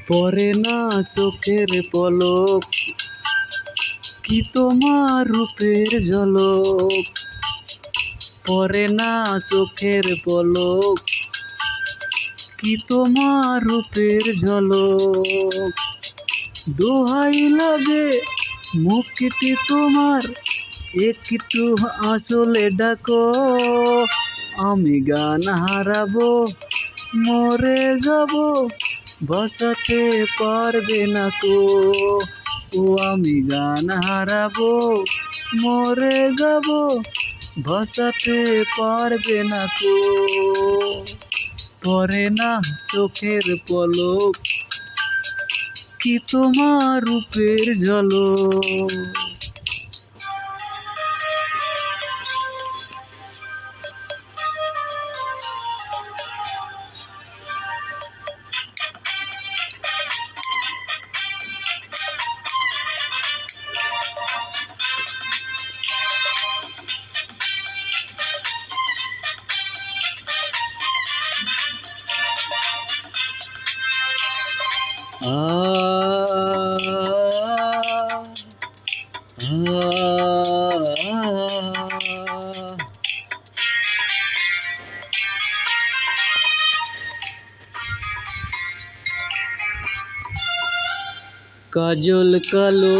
পরে না চোখের পলক, কি তোমার রূপের ঝলক। পরে না চোখের পলক, কি তোমার রূপের ঝলক। দোহাই লাগে মুখটি তোমার, একটু আসলে ডাকো। আমি গান হারাবো, মরে যাব, বাঁচাতে পারবে না কো। ও আমি গান হারাবো, মরে যাব, বাঁচাতে পারবে না কো। পরে না চোখের পলক, কি তোমার রূপের ঝলক। কাজল কালো